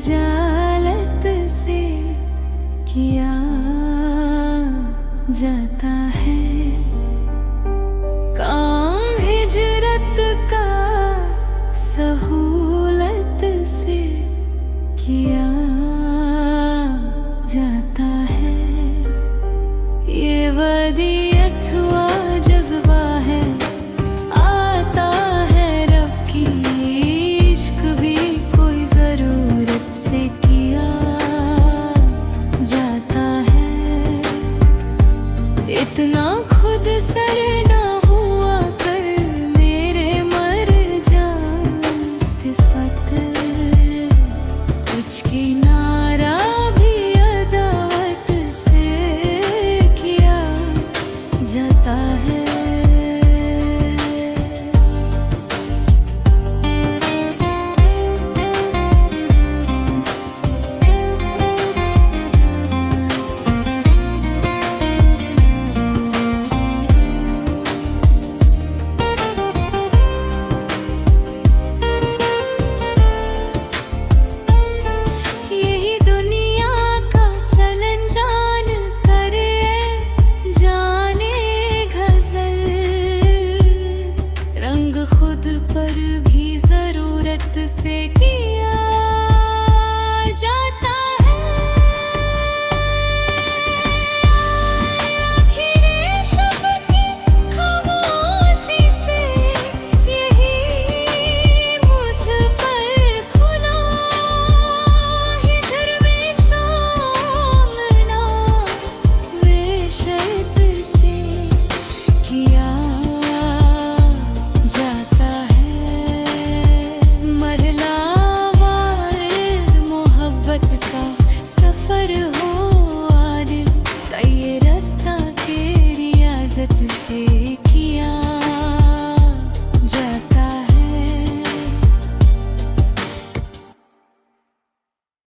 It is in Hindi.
खजालत से किया जाता है काम हिजरत का, सहूलत से किया जाता है। ये वदीयत हुआ जज्बा है, आता है रब की, इश्क भी कोई जरूरत से किया जाता है। इतना खुद सर ना हुआ कर मेरे मर जान, सिफत कुछ की ना